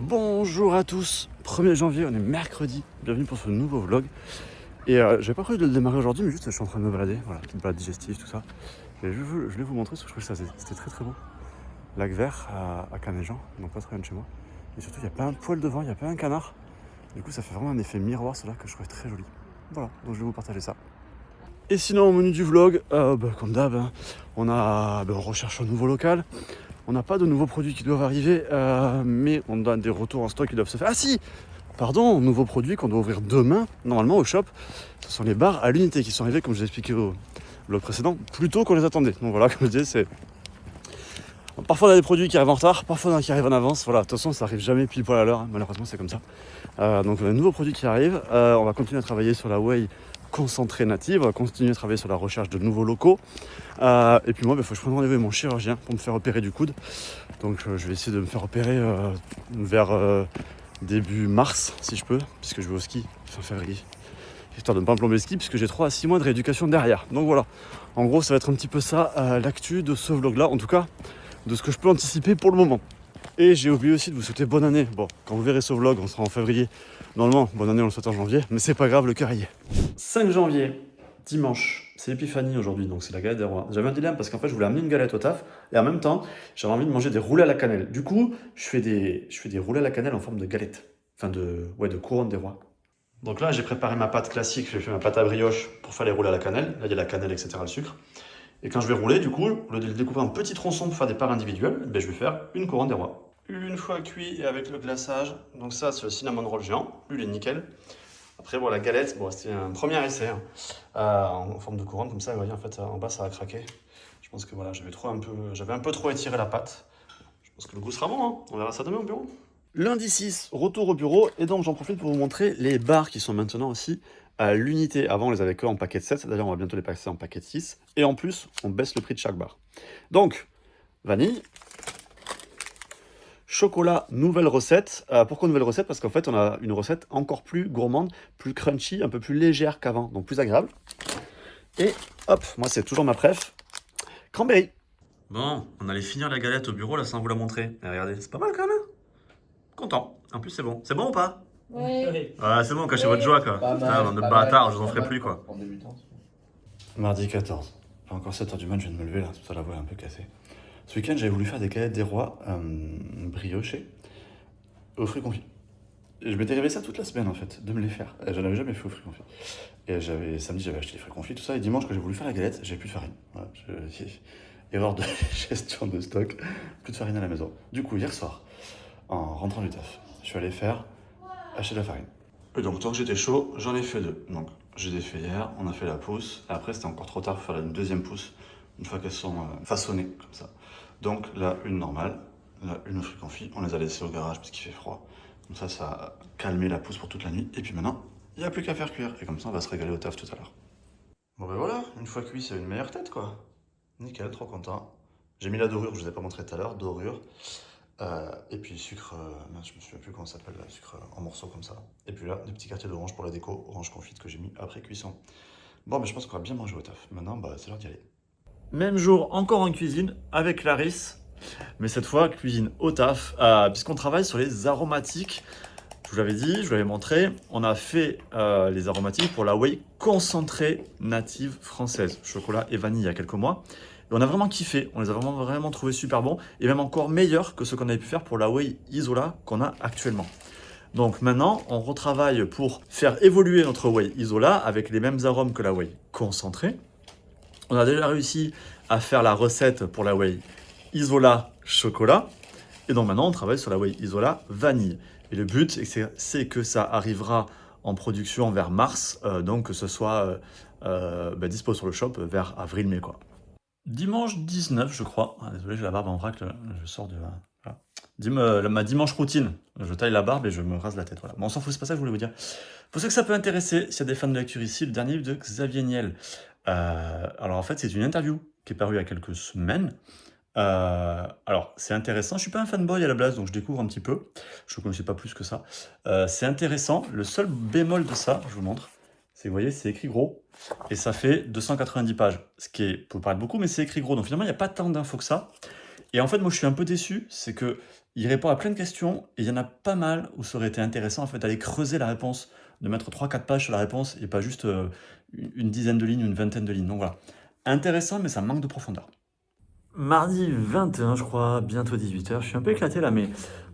Bonjour à tous, 1er janvier, on est mercredi, bienvenue pour ce nouveau vlog. Et j'avais pas prévu de le démarrer aujourd'hui, mais juste je suis en train de me balader, voilà, petite balade digestive, tout ça. Et je voulais vous montrer parce que je trouvais que c'était très très beau. Lac vert à Canéjan, donc pas très loin de chez moi. Et surtout, il y a plein de poils devant, il y a plein de canards. Du coup, ça fait vraiment un effet miroir, ce lac que je trouvais très joli. Voilà, donc je vais vous partager ça. Et sinon, au menu du vlog, comme d'hab, hein, on recherche un nouveau local. On n'a pas de nouveaux produits qui doivent arriver, mais on a des retours en stock qui doivent se faire. Ah si, pardon, nouveaux produits qu'on doit ouvrir demain, normalement au shop. Ce sont les bars à l'unité qui sont arrivés, comme je l'ai expliqué au vlog précédent, plus tôt qu'on les attendait. Donc voilà, comme je disais, c'est... Parfois on a des produits qui arrivent en retard, parfois on a qui arrivent en avance. Voilà, de toute façon ça arrive jamais pile poil à l'heure, hein. Malheureusement c'est comme ça. Donc on a de nouveaux produits qui arrivent. On va continuer à travailler sur la whey concentrée native, on va continuer à travailler sur la recherche de nouveaux locaux. Et puis moi, il faut que je prenne rendez-vous avec mon chirurgien pour me faire opérer du coude. Donc je vais essayer de me faire opérer vers début mars, si je peux, puisque je vais au ski fin février. Histoire de ne pas me plomber le ski, puisque j'ai 3 à 6 mois de rééducation derrière. Donc voilà, en gros ça va être un petit peu ça, l'actu de ce vlog-là, en tout cas, de ce que je peux anticiper pour le moment. Et j'ai oublié aussi de vous souhaiter bonne année. Bon, quand vous verrez ce vlog, on sera en février. Normalement, bonne année, on le souhaite en janvier, mais c'est pas grave, le cœur y est. 5 janvier, dimanche, c'est l'épiphanie aujourd'hui, donc c'est la galette des rois. J'avais un dilemme parce qu'en fait, je voulais amener une galette au taf, et en même temps, j'avais envie de manger des roulés à la cannelle. Du coup, je fais des roulés à la cannelle en forme de galette. Enfin, de couronne des rois. Donc là, j'ai préparé ma pâte classique, j'ai fait ma pâte à brioche pour faire les roulés à la cannelle. Là, il y a la cannelle, etc., le sucre. Et quand je vais rouler, du coup, au lieu de le découper en petits tronçons pour faire des parts individuelles, je vais faire une couronne des rois. Une fois cuit et avec le glaçage, donc ça, c'est le cinnamon roll géant, lui, il est nickel. Après, bon, la galette, bon, c'était un premier essai, hein, en forme de couronne, comme ça, vous voyez, en fait, en bas, ça a craqué. Je pense que voilà, j'avais un peu trop étiré la pâte. Je pense que le goût sera bon, hein. On verra ça demain au bureau. Lundi 6, retour au bureau, et donc j'en profite pour vous montrer les bars qui sont maintenant aussi à l'unité. Avant, on les avait que en paquet de 7, d'ailleurs, on va bientôt les passer en paquet de 6. Et en plus, on baisse le prix de chaque bar. Donc, vanille. Chocolat, nouvelle recette. Pourquoi nouvelle recette? Parce qu'en fait, on a une recette encore plus gourmande, plus crunchy, un peu plus légère qu'avant, donc plus agréable. Et hop, moi c'est toujours ma préf, cranberry. Bon, on allait finir la galette au bureau là sans vous la montrer. Et regardez, c'est pas mal quand même. Content. En plus c'est bon. C'est bon ou pas? Oui. Ouais, c'est bon, cachez votre joie quoi. Putain, bande de bâtards, je vous en ferai plus quoi. Mardi 14. Pas encore 7h du mat, je viens de me lever là, tout ça la voix est un peu cassée. Ce week-end, j'avais voulu faire des galettes des rois briochées aux fruits confits. Et je m'étais rêvé ça toute la semaine en fait, de me les faire. Et j'en avais jamais fait aux fruits confits. Et samedi, j'avais acheté les fruits confits, tout ça. Et dimanche, quand j'ai voulu faire la galette, j'avais plus de farine. Voilà, erreur de gestion de stock, plus de farine à la maison. Du coup, hier soir, en rentrant du taf, je suis allé acheter de la farine. Et donc, tant que j'étais chaud, j'en ai fait 2. Donc, je les ai fait hier, on a fait la pousse. Et après, c'était encore trop tard pour faire une deuxième pousse, une fois qu'elles sont façonnées comme ça. Donc, là, une normale, là, une aux fruits confits. On les a laissées au garage parce qu'il fait froid. Comme ça a calmé la pousse pour toute la nuit. Et puis maintenant, il n'y a plus qu'à faire cuire. Et comme ça, on va se régaler au taf tout à l'heure. Bon ben voilà, une fois cuit, c'est une meilleure tête quoi. Nickel, trop content. J'ai mis la dorure, je vous ai pas montré tout à l'heure, dorure. Et puis sucre, mince, je me souviens plus comment ça s'appelle, sucre en morceaux comme ça. Et puis là, des petits quartiers d'orange pour la déco, orange confite que j'ai mis après cuisson. Bon, mais je pense qu'on va bien manger au taf. Maintenant, bah, c'est l'heure d'y aller. Même jour, encore en cuisine, avec Clarisse. Mais cette fois, cuisine au taf, puisqu'on travaille sur les aromatiques. Je vous l'avais dit, je vous l'avais montré, on a fait les aromatiques pour la whey concentrée native française, chocolat et vanille il y a quelques mois. Et on a vraiment kiffé, on les a vraiment trouvés super bons, et même encore meilleurs que ce qu'on avait pu faire pour la whey Isola qu'on a actuellement. Donc maintenant, on retravaille pour faire évoluer notre whey Isola avec les mêmes arômes que la whey concentrée. On a déjà réussi à faire la recette pour la whey Isola chocolat. Et donc maintenant, on travaille sur la whey Isola vanille. Et le but, c'est que ça arrivera en production vers mars, donc que ce soit dispo sur le shop vers avril-mai quoi. Dimanche 19, je crois. Ah, désolé, j'ai la barbe en vrac, je sors de... Voilà. Ma dimanche routine, je taille la barbe et je me rase la tête. Voilà. Bon, on s'en fout, c'est pas ça que je voulais vous dire. Pour ceux que ça peut intéresser, s'il y a des fans de lecture ici, le dernier livre de Xavier Niel. Alors en fait, c'est une interview qui est parue il y a quelques semaines. Alors, c'est intéressant. Je suis pas un fanboy à la base, donc je découvre un petit peu. Je ne connaissais pas plus que ça. C'est intéressant. Le seul bémol de ça, je vous montre, c'est que vous voyez, c'est écrit gros. Et ça fait 290 pages. Ce qui peut paraître beaucoup, mais c'est écrit gros. Donc finalement, il n'y a pas tant d'infos que ça. Et en fait, moi, je suis un peu déçu. C'est que il répond à plein de questions et il y en a pas mal où ça aurait été intéressant en fait d'aller creuser la réponse, de mettre 3-4 pages sur la réponse et pas juste une dizaine de lignes, une vingtaine de lignes. Donc voilà, intéressant mais ça manque de profondeur. Mardi 21 je crois, bientôt 18h, je suis un peu éclaté là mais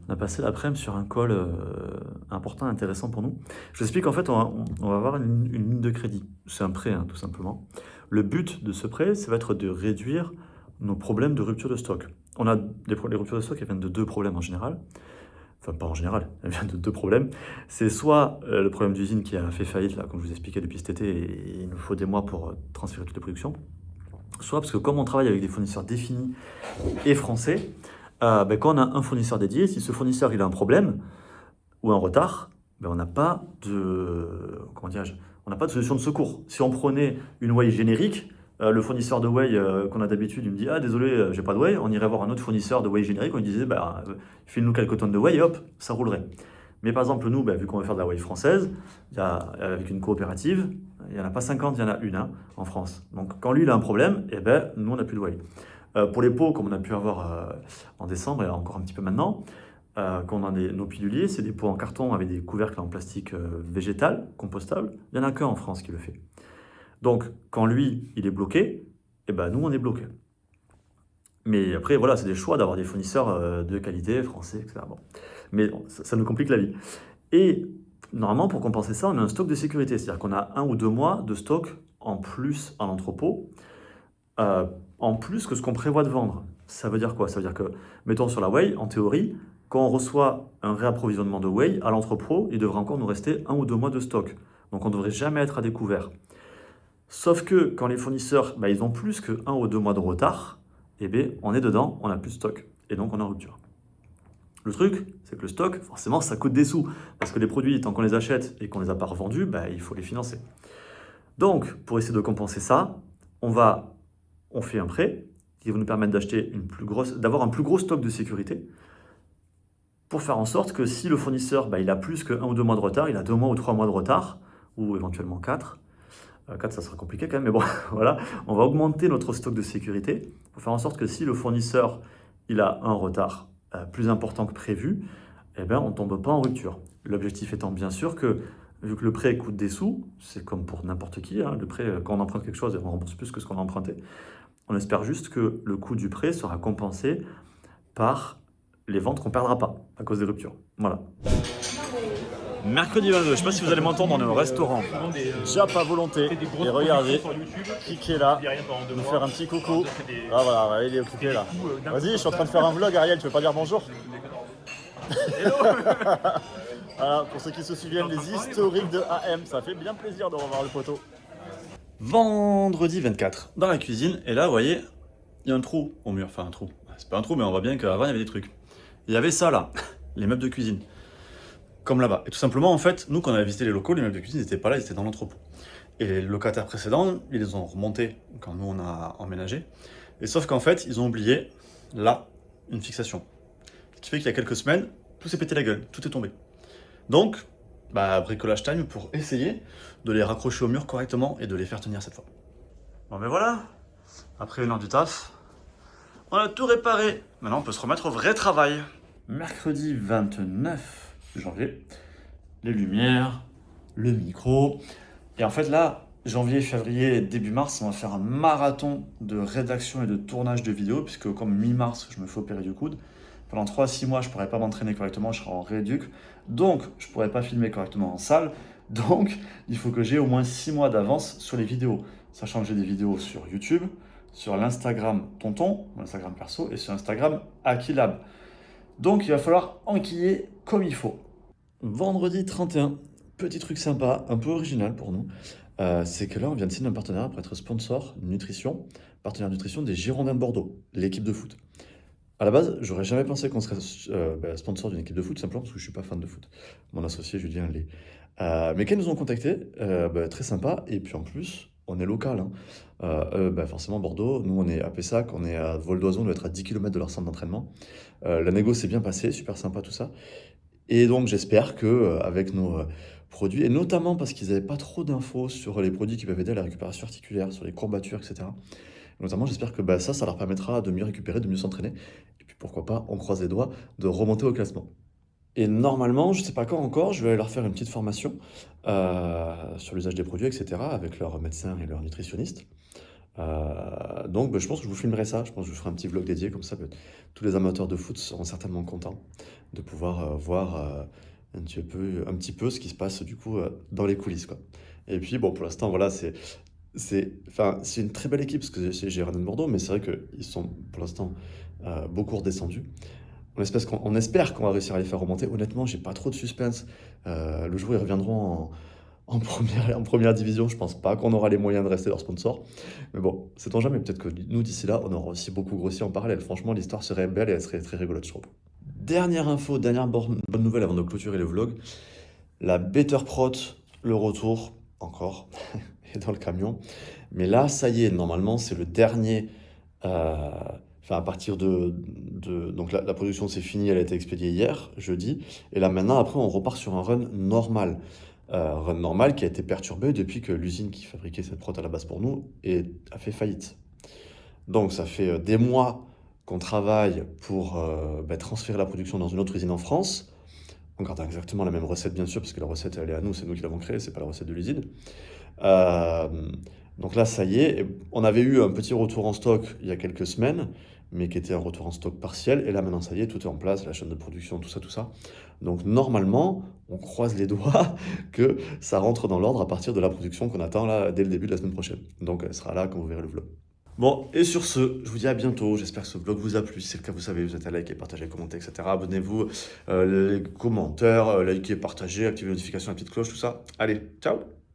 on a passé l'après-midi sur un call important, intéressant pour nous. Je vous explique, en fait, on va avoir une ligne de crédit. C'est un prêt, hein, tout simplement. Le but de ce prêt, ça va être de réduire nos problèmes de rupture de stock. On a les ruptures de stock, elles viennent de 2 problèmes en général. Enfin, pas en général, elles viennent de 2 problèmes. C'est soit le problème d'usine qui a fait faillite, là, comme je vous expliquais depuis cet été, et il nous faut des mois pour transférer toutes les productions. Soit parce que comme on travaille avec des fournisseurs définis et français, quand on a un fournisseur dédié, si ce fournisseur il a un problème ou un retard, on n'a pas de, on n'a pas de solution de secours. Si on prenait une whey générique, le fournisseur de whey qu'on a d'habitude, il me dit ah désolé, j'ai pas de whey, on irait voir un autre fournisseur de whey générique, on lui disait file-nous quelques tonnes de whey et hop, ça roulerait. Mais par exemple nous, vu qu'on va faire de la whey française, avec une coopérative, il n'y en a pas 50, il y en a une en France. Donc quand lui il a un problème, nous on n'a plus de whey. Pour les pots, comme on a pu avoir en décembre et encore un petit peu maintenant, quand on a nos piluliers, c'est des pots en carton avec des couvercles en plastique végétal, compostable. Il n'y en a qu'un en France qui le fait. Donc, quand lui, il est bloqué, nous, on est bloqué. Mais après, voilà, c'est des choix d'avoir des fournisseurs de qualité, français, etc. Bon. Mais ça nous complique la vie. Et normalement, pour compenser ça, on a un stock de sécurité. C'est-à-dire qu'on a 1 ou 2 mois de stock en plus en entrepôt, en plus que ce qu'on prévoit de vendre. Ça veut dire quoi? Ça veut dire que, mettons sur la whey, en théorie, quand on reçoit un réapprovisionnement de whey à l'entrepôt, il devrait encore nous rester 1 ou 2 mois de stock. Donc on ne devrait jamais être à découvert. Sauf que quand les fournisseurs, ils ont plus que 1 ou 2 mois de retard, on est dedans, on n'a plus de stock. Et donc on est en rupture. Le truc, c'est que le stock, forcément, ça coûte des sous. Parce que les produits, tant qu'on les achète et qu'on ne les a pas revendus, il faut les financer. Donc, pour essayer de compenser ça, on fait un prêt qui va nous permettre d'avoir un plus gros stock de sécurité pour faire en sorte que si le fournisseur, il a plus que 1 ou 2 mois de retard, il a 2 mois ou 3 mois de retard, ou éventuellement 4, 4 ça sera compliqué quand même, mais bon, voilà, on va augmenter notre stock de sécurité pour faire en sorte que si le fournisseur, il a un retard plus important que prévu, on ne tombe pas en rupture. L'objectif étant bien sûr que, vu que le prêt coûte des sous, c'est comme pour n'importe qui, le prêt, quand on emprunte quelque chose, on rembourse plus que ce qu'on a emprunté. On espère juste que le coût du prêt sera compensé par les ventes qu'on ne perdra pas à cause des ruptures. Voilà. Mercredi 22, je ne sais pas si vous allez m'entendre, on est au restaurant. Jap à volonté. Et regardez, qui est là, nous faire un petit coucou. Ah voilà, il est occupé là. Vas-y, je suis en train de faire un vlog, Ariel, tu veux pas dire bonjour? Voilà, pour ceux qui se souviennent, les historiques de AM, ça fait bien plaisir de revoir le poteau. Vendredi 24, dans la cuisine, et là, vous voyez, il y a un trou au mur, enfin un trou. C'est pas un trou, mais on voit bien qu'avant, il y avait des trucs. Il y avait ça là, les meubles de cuisine. Comme là-bas. Et tout simplement, en fait, nous, quand on avait visité les locaux, les meubles de cuisine n'étaient pas là, ils étaient dans l'entrepôt. Et les locataires précédents, ils les ont remontés quand nous, on a emménagé. Et sauf qu'en fait, ils ont oublié, là, une fixation. Ce qui fait qu'il y a quelques semaines, tout s'est pété la gueule, tout est tombé. Donc, bricolage time pour essayer de les raccrocher au mur correctement et de les faire tenir cette fois. Bon, mais voilà, après 1 heure du taf, on a tout réparé. Maintenant, on peut se remettre au vrai travail. Mercredi 29 janvier, les lumières, le micro. Et en fait là, janvier, février, début mars, on va faire un marathon de rédaction et de tournage de vidéos, puisque comme mi-mars, je me fais opérer du coude. Pendant 3-6 mois, je ne pourrais pas m'entraîner correctement, je serai en rééduc. Donc, je ne pourrais pas filmer correctement en salle. Donc, il faut que j'ai au moins 6 mois d'avance sur les vidéos. Sachant que j'ai des vidéos sur YouTube, sur l'Instagram Tonton, mon Instagram perso, et sur Instagram Akilab. Donc, il va falloir enquiller comme il faut. Vendredi 31, petit truc sympa, un peu original pour nous, c'est que là, on vient de signer un partenariat pour être sponsor nutrition, partenaire nutrition des Girondins de Bordeaux, l'équipe de foot. À la base, j'aurais jamais pensé qu'on serait sponsor d'une équipe de foot, simplement parce que je suis pas fan de foot. Mon associé Julien l'est. Mais quand ils nous ont contactés, très sympa, et puis en plus, on est local. Forcément, Bordeaux, nous on est à Pessac, on est à vol d'oiseau, on doit être à 10 km de leur centre d'entraînement. La négo s'est bien passée, super sympa tout ça. Et donc j'espère que avec nos produits, et notamment parce qu'ils n'avaient pas trop d'infos sur les produits qui peuvent aider à la récupération articulaire, sur les courbatures, etc. Notamment, j'espère que ça leur permettra de mieux récupérer, de mieux s'entraîner. Et puis pourquoi pas, on croise les doigts, de remonter au classement. Et normalement, je sais pas quand encore, je vais aller leur faire une petite formation sur l'usage des produits, etc., avec leur médecin et leur nutritionniste. Donc je pense que je vous filmerai ça, je pense que je vous ferai un petit vlog dédié, comme ça tous les amateurs de foot seront certainement contents de pouvoir voir un petit peu ce qui se passe du coup dans les coulisses, quoi. Et puis bon, pour l'instant, voilà, c'est une très belle équipe, parce que c'est Girondins de Bordeaux, mais c'est vrai qu'ils sont pour l'instant beaucoup redescendus. On espère qu'on va réussir à les faire remonter. Honnêtement, j'ai pas trop de suspense. Le jour où ils reviendront en première division, je pense pas qu'on aura les moyens de rester leur sponsor. Mais bon, sait-on jamais, peut-être que nous, d'ici là, on aura aussi beaucoup grossi en parallèle. Franchement, l'histoire serait belle et elle serait très rigolote, je trouve. Dernière info, dernière bonne nouvelle avant de clôturer le vlog. La Better Prot, le retour, encore, est dans le camion. Mais là, ça y est, normalement, c'est le dernier. Enfin, à partir donc la production c'est fini, elle a été expédiée hier, jeudi. Et là maintenant, après, on repart sur un run normal. Run normal qui a été perturbé depuis que l'usine qui fabriquait cette prot à la base pour nous a fait faillite. Donc ça fait des mois qu'on travaille pour transférer la production dans une autre usine en France, en gardant exactement la même recette bien sûr, parce que la recette elle est à nous, c'est nous qui l'avons créée, c'est pas la recette de l'usine. Euh, donc là, ça y est, on avait eu un petit retour en stock il y a quelques semaines, mais qui était un retour en stock partiel. Et là, maintenant, ça y est, tout est en place, la chaîne de production, tout ça, tout ça. Donc normalement, on croise les doigts que ça rentre dans l'ordre à partir de la production qu'on attend là dès le début de la semaine prochaine. Donc elle sera là quand vous verrez le vlog. Bon, et sur ce, je vous dis à bientôt. J'espère que ce vlog vous a plu. Si c'est le cas, vous savez, vous êtes à liker, partager, commenter, etc. Abonnez-vous, les commentaires, likez, partagez, activez les notifications, la petite cloche, tout ça. Allez, ciao!